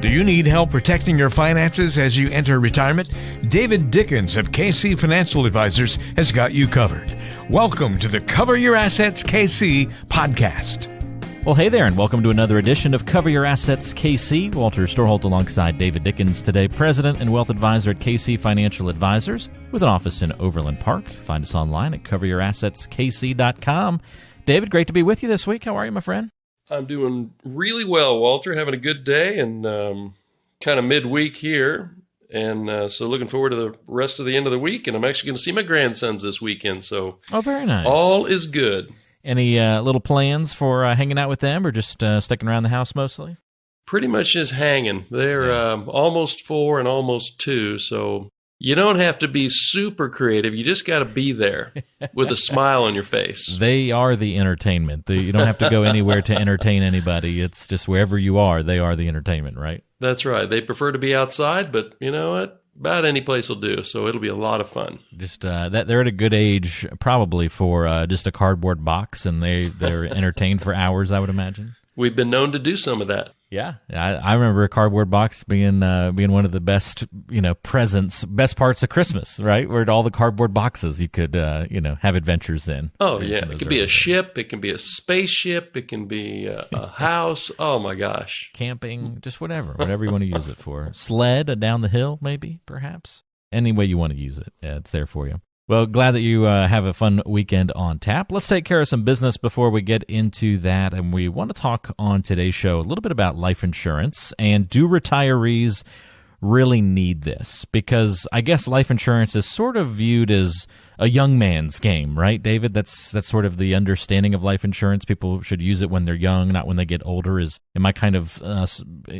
Do you need help protecting your finances as you enter retirement? David Dickens of KC Financial Advisors has got you covered. Welcome to the Cover Your Assets KC podcast. Well, hey there, and welcome to another edition of Cover Your Assets KC. Walter Storholt alongside David Dickens today, President and Wealth Advisor at KC Financial Advisors with an office in Overland Park. Find us online at coveryourassetskc.com. David, great to be with you this week. How are you, my friend? I'm doing really well, Walter. Having a good day and kind of midweek here. And so looking forward to the rest of the end of the week. And I'm actually going to see my grandsons this weekend. So very nice. All is good. Any little plans for hanging out with them or just sticking around the house mostly? Pretty much just hanging. They're almost 4 and almost 2. So you don't have to be super creative. You just got to be there with a smile on your face. They are the entertainment. You don't have to go anywhere to entertain anybody. It's just wherever you are, they are the entertainment, right? That's right. They prefer to be outside, but you know what? About any place will do, so it'll be a lot of fun. Just that they're at a good age probably for just a cardboard box, and they're entertained for hours, I would imagine. We've been known to do some of that. Yeah, I remember a cardboard box being one of the best presents, best parts of Christmas, right? Where all the cardboard boxes you could have adventures in. Oh yeah, it could be a ship, it can be a spaceship, it can be a house. Oh my gosh, camping, just whatever you want to use it for. Sled down the hill, maybe, perhaps. Any way you want to use it, it's there for you. Well, glad that you have a fun weekend on tap. Let's take care of some business before we get into that. And we want to talk on today's show a little bit about life insurance. And do retirees really need this? Because I guess life insurance is sort of viewed as a young man's game, right, David? That's sort of the understanding of life insurance. People should use it when they're young, not when they get older. Am I kind of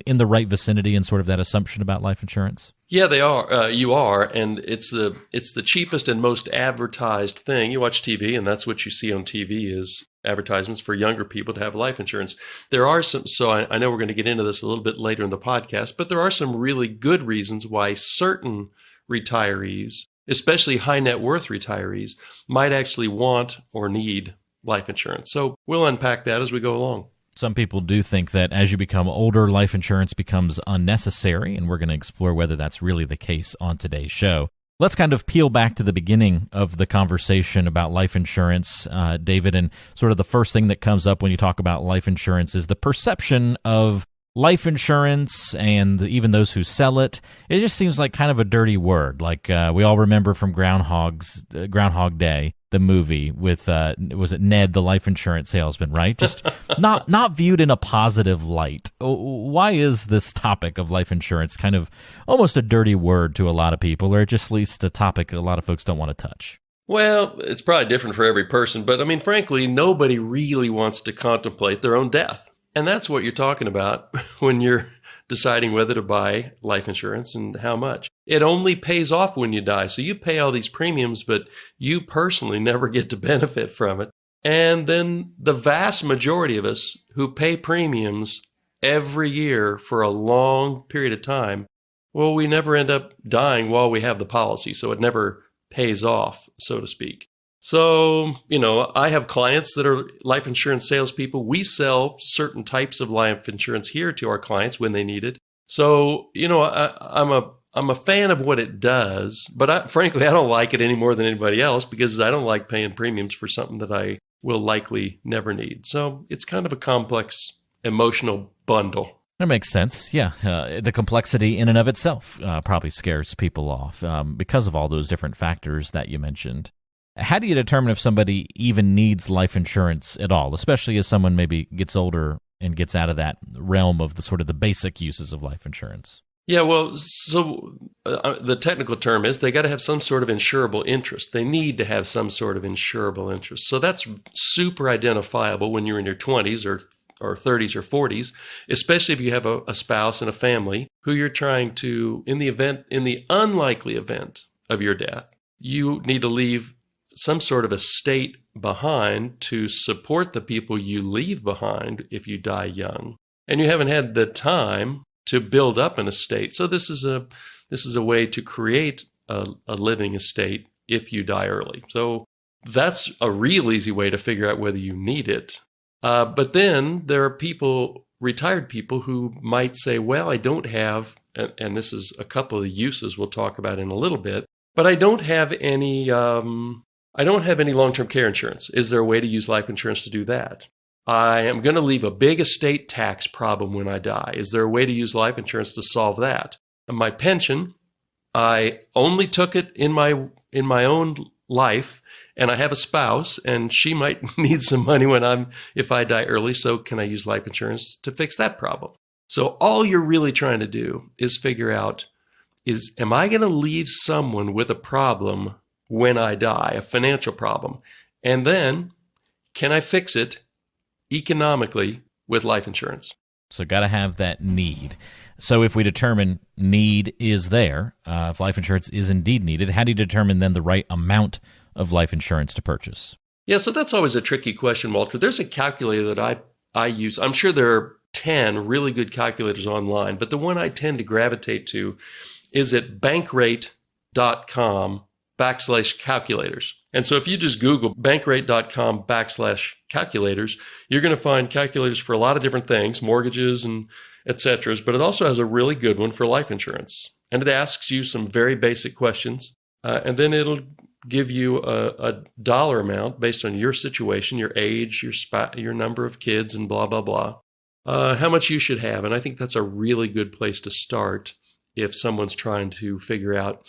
in the right vicinity in sort of that assumption about life insurance? Yeah, they are. You are, and it's the cheapest and most advertised thing. You watch TV, and that's what you see on TV is advertisements for younger people to have life insurance. There are some, so I know we're going to get into this a little bit later in the podcast, but there are some really good reasons why certain retirees, especially high net worth retirees, might actually want or need life insurance. So we'll unpack that as we go along. Some people do think that as you become older, life insurance becomes unnecessary, and we're going to explore whether that's really the case on today's show. Let's kind of peel back to the beginning of the conversation about life insurance, David, and sort of the first thing that comes up when you talk about life insurance is the perception of life insurance and even those who sell it. It just seems like kind of a dirty word, like we all remember from Groundhog Day, the movie with, was it Ned, the life insurance salesman, right? Just not viewed in a positive light. Why is this topic of life insurance kind of almost a dirty word to a lot of people, or just at least a topic a lot of folks don't want to touch? Well, it's probably different for every person, but I mean, frankly, nobody really wants to contemplate their own death. And that's what you're talking about when you're deciding whether to buy life insurance and how much. It only pays off when you die. So you pay all these premiums, but you personally never get to benefit from it. And then the vast majority of us who pay premiums every year for a long period of time, well, we never end up dying while we have the policy. So it never pays off, so to speak. So, I have clients that are life insurance salespeople. We sell certain types of life insurance here to our clients when they need it. So, I'm a fan of what it does, but frankly, I don't like it any more than anybody else because I don't like paying premiums for something that I will likely never need. So it's kind of a complex emotional bundle. That makes sense. Yeah. The complexity in and of itself probably scares people off because of all those different factors that you mentioned. How do you determine if somebody even needs life insurance at all, especially as someone maybe gets older and gets out of that realm of the sort of the basic uses of life insurance? Yeah, well, so the technical term is they got to have some sort of insurable interest. They need to have some sort of insurable interest. So that's super identifiable when you're in your 20s or 30s or 40s, especially if you have a spouse and a family who you're trying to, in the unlikely event of your death, you need to leave some sort of estate behind to support the people you leave behind if you die young. And you haven't had the time to build up an estate. So this is a way to create a living estate if you die early. So that's a real easy way to figure out whether you need it. But then there are people retired people who might say, well, I don't have, and this is a couple of uses we'll talk about in a little bit, but I don't have any long-term care insurance. Is there a way to use life insurance to do that? I am going to leave a big estate tax problem when I die. Is there a way to use life insurance to solve that? And my pension, I only took it in my own life, and I have a spouse, and she might need some money if I die early. So can I use life insurance to fix that problem? So all you're really trying to do is figure out, am I going to leave someone with a problem when I die, a financial problem? And then can I fix it economically with life insurance? So got to have that need. So if we determine need is there, if life insurance is indeed needed, how do you determine then the right amount of life insurance to purchase? Yeah, so that's always a tricky question, Walter. There's a calculator that I use. I'm sure there are 10 really good calculators online, but the one I tend to gravitate to is at bankrate.com/calculators. And so if you just Google bankrate.com/calculators, you're going to find calculators for a lot of different things, mortgages and et cetera, but it also has a really good one for life insurance. And it asks you some very basic questions, and then it'll give you a dollar amount based on your situation, your age, your number of kids, and blah, blah, blah, how much you should have. And I think that's a really good place to start if someone's trying to figure out,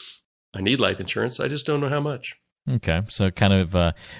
I need life insurance, I just don't know how much. Okay, so kind of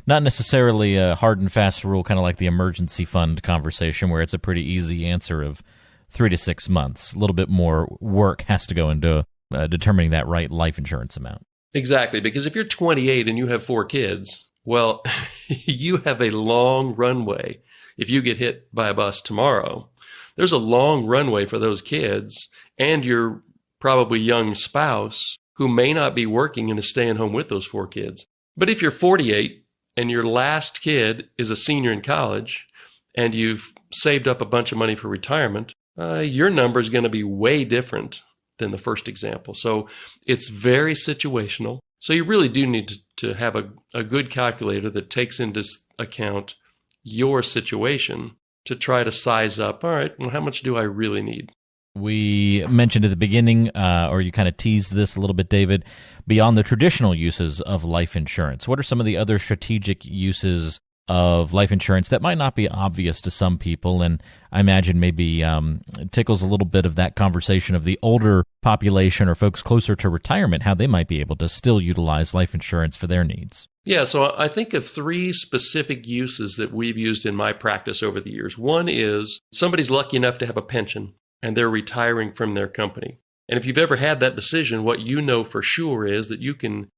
not necessarily a hard and fast rule, kind of like the emergency fund conversation where it's a pretty easy answer of 3 to 6 months. A little bit more work has to go into determining that right life insurance amount. Exactly, because if you're 28 and you have 4 kids, well, you have a long runway. If you get hit by a bus tomorrow, there's a long runway for those kids and your probably young spouse who may not be working and is staying home with those 4 kids. But if you're 48 and your last kid is a senior in college and you've saved up a bunch of money for retirement, your number is going to be way different than the first example. So it's very situational. So you really do need to have a good calculator that takes into account your situation to try to size up, all right, well, how much do I really need? We mentioned at the beginning, or you kind of teased this a little bit, David, beyond the traditional uses of life insurance. What are some of the other strategic uses of life insurance that might not be obvious to some people? And I imagine maybe it tickles a little bit of that conversation of the older population or folks closer to retirement, how they might be able to still utilize life insurance for their needs. Yeah, so I think of 3 specific uses that we've used in my practice over the years. One is somebody's lucky enough to have a pension and they're retiring from their company. And if you've ever had that decision, what you know for sure is that you can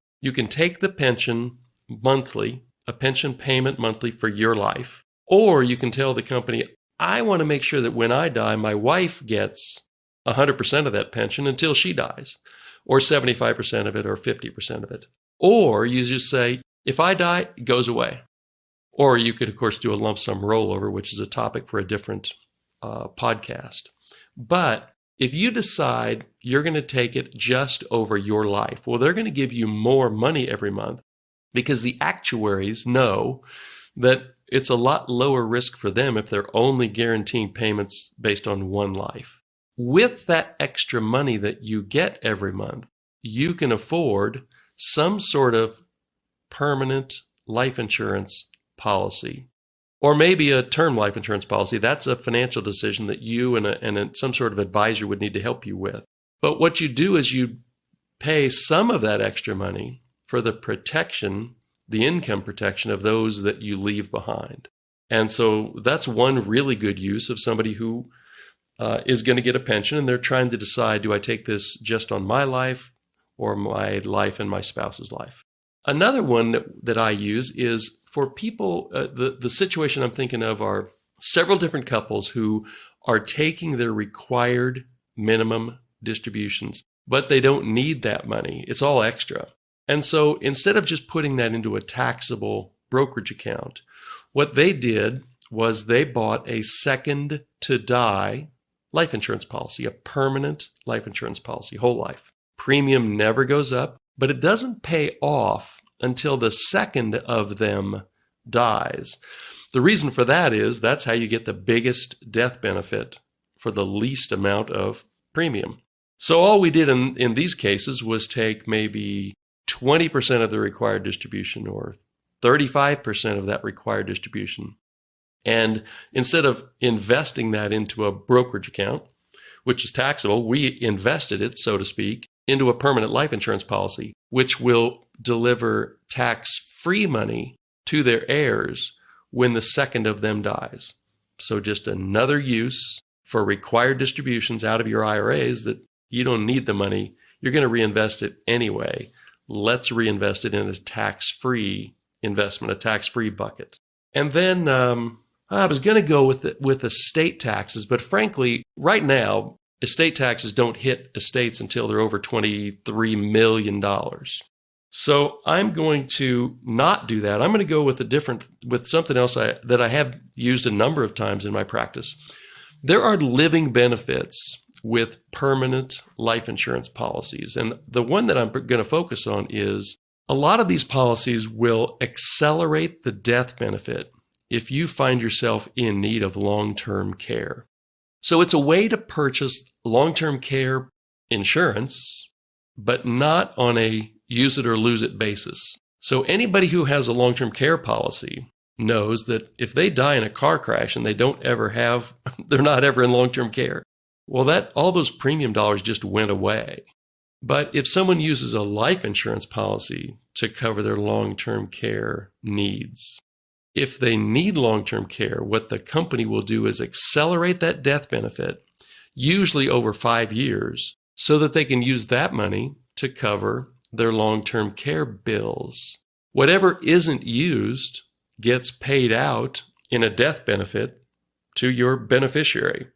take the pension monthly, a pension payment monthly for your life, or you can tell the company, I want to make sure that when I die, my wife gets 100% of that pension until she dies, or 75% of it, or 50% of it. Or you just say, if I die, it goes away. Or you could, of course, do a lump sum rollover, which is a topic for a different podcast. But if you decide you're going to take it just over your life, well, they're going to give you more money every month because the actuaries know that it's a lot lower risk for them if they're only guaranteeing payments based on one life. With that extra money that you get every month, you can afford some sort of permanent life insurance policy. Or maybe a term life insurance policy. That's a financial decision that you and some sort of advisor would need to help you with. But what you do is you pay some of that extra money for the protection, the income protection of those that you leave behind. And so that's one really good use of somebody who is going to get a pension and they're trying to decide, do I take this just on my life or my life and my spouse's life? Another one that I use is for people, the situation I'm thinking of are several different couples who are taking their required minimum distributions, but they don't need that money. It's all extra. And so instead of just putting that into a taxable brokerage account, what they did was they bought a second to die life insurance policy, a permanent life insurance policy, whole life. Premium never goes up, but it doesn't pay off until the second of them dies. The reason for that is that's how you get the biggest death benefit for the least amount of premium. So all we did in these cases was take maybe 20% of the required distribution or 35% of that required distribution. And instead of investing that into a brokerage account, which is taxable, we invested it, so to speak, into a permanent life insurance policy, which will deliver tax-free money to their heirs when the second of them dies. So just another use for required distributions out of your IRAs that you don't need the money. You're going to reinvest it anyway. Let's reinvest it in a tax-free investment, a tax-free bucket. And then I was going to go with estate taxes, but frankly, right now, estate taxes don't hit estates until they're over $23 million. So I'm going to not do that. I'm going to go with something else that I have used a number of times in my practice. There are living benefits with permanent life insurance policies. And the one that I'm going to focus on is a lot of these policies will accelerate the death benefit if you find yourself in need of long-term care. So it's a way to purchase long-term care insurance, but not on a use it or lose it basis. So anybody who has a long-term care policy knows that if they die in a car crash and they're not ever in long-term care, well, all those premium dollars just went away. But if someone uses a life insurance policy to cover their long-term care needs, if they need long-term care, what the company will do is accelerate that death benefit, usually over 5 years, so that they can use that money to cover their long-term care bills. Whatever isn't used gets paid out in a death benefit to your beneficiary.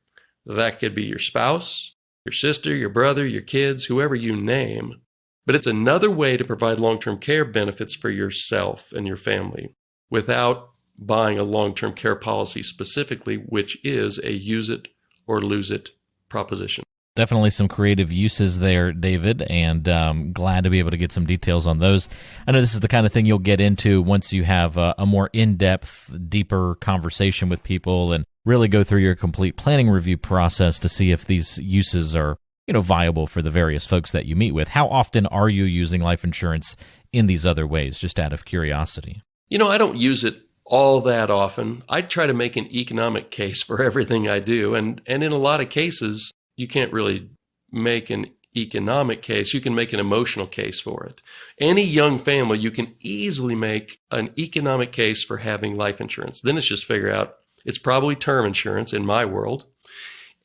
That could be your spouse, your sister, your brother, your kids, whoever you name. But it's another way to provide long-term care benefits for yourself and your family without buying a long-term care policy specifically, which is a use it or lose it proposition. Definitely some creative uses there, David, and glad to be able to get some details on those. I know this is the kind of thing you'll get into once you have a more in-depth, deeper conversation with people and really go through your complete planning review process to see if these uses are, viable for the various folks that you meet with. How often are you using life insurance in these other ways, just out of curiosity? I don't use it all that often. I try to make an economic case for everything I do, and in a lot of cases, you can't really make an economic case. You can make an emotional case for it. Any young family, you can easily make an economic case for having life insurance. Then it's just figure out, it's probably term insurance in my world.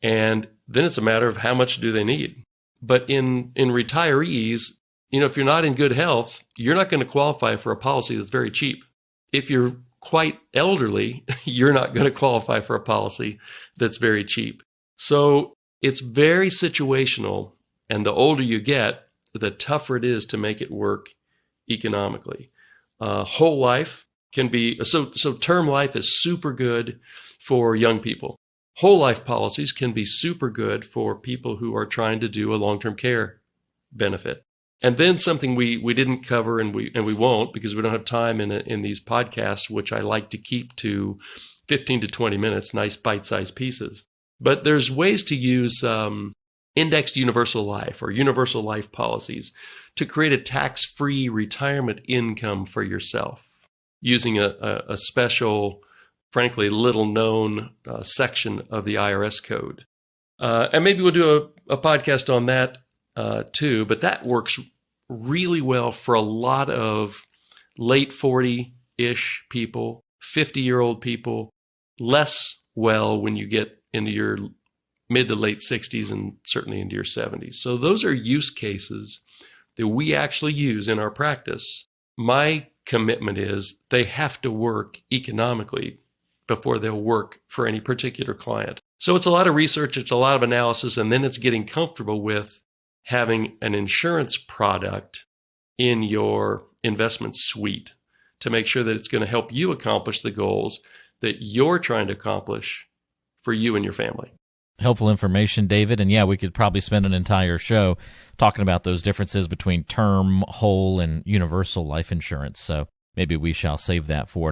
And then it's a matter of how much do they need. But in retirees, if you're not in good health, you're not going to qualify for a policy that's very cheap. If you're quite elderly, you're not going to qualify for a policy that's very cheap. So it's very situational, and the older you get, the tougher it is to make it work economically. Whole life can be, so term life is super good for young people. Whole life policies can be super good for people who are trying to do a long-term care benefit. And then something we didn't cover and we won't because we don't have time in these podcasts, which I like to keep to 15 to 20 minutes, nice bite-sized pieces. But there's ways to use indexed universal life or universal life policies to create a tax-free retirement income for yourself using a special, frankly, little-known section of the IRS code. And maybe we'll do a podcast on that too, but that works really well for a lot of late 40-ish people, 50-year-old people, less well when you get into your mid to late 60s and certainly into your 70s. So those are use cases that we actually use in our practice. My commitment is they have to work economically before they'll work for any particular client. So it's a lot of research, it's a lot of analysis, and then it's getting comfortable with having an insurance product in your investment suite to make sure that it's going to help you accomplish the goals that you're trying to accomplish for you and your family. Helpful information, David. And yeah, we could probably spend an entire show talking about those differences between term, whole, and universal life insurance. So maybe we shall save that for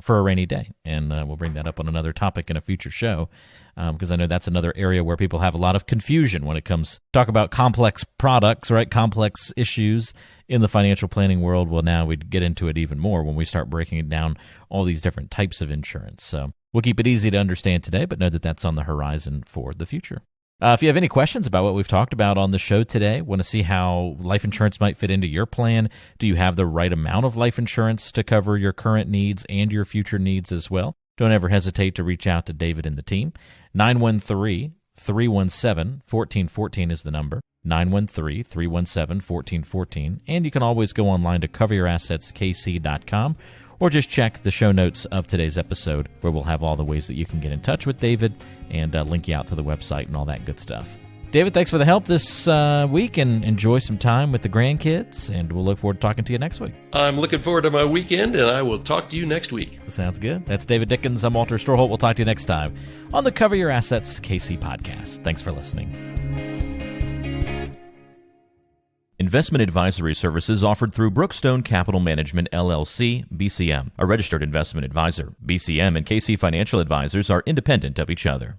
for a rainy day, and we'll bring that up on another topic in a future show, because I know that's another area where people have a lot of confusion when it comes talk about complex products, right? Complex issues in the financial planning world. Well, now we'd get into it even more when we start breaking it down, all these different types of insurance. So we'll keep it easy to understand today, but know that that's on the horizon for the future. If you have any questions about what we've talked about on the show today, want to see how life insurance might fit into your plan, do you have the right amount of life insurance to cover your current needs and your future needs as well? Don't ever hesitate to reach out to David and the team. 913-317-1414 is the number. 913-317-1414. And you can always go online to coveryourassetskc.com, or just check the show notes of today's episode, where we'll have all the ways that you can get in touch with David and link you out to the website and all that good stuff. David, thanks for the help this week, and enjoy some time with the grandkids, and we'll look forward to talking to you next week. I'm looking forward to my weekend, and I will talk to you next week. Sounds good. That's David Dickens. I'm Walter Storholt. We'll talk to you next time on the Cover Your Assets KC podcast. Thanks for listening. Investment advisory services offered through Brookstone Capital Management, LLC, BCM, a registered investment advisor. BCM and KC Financial Advisors are independent of each other.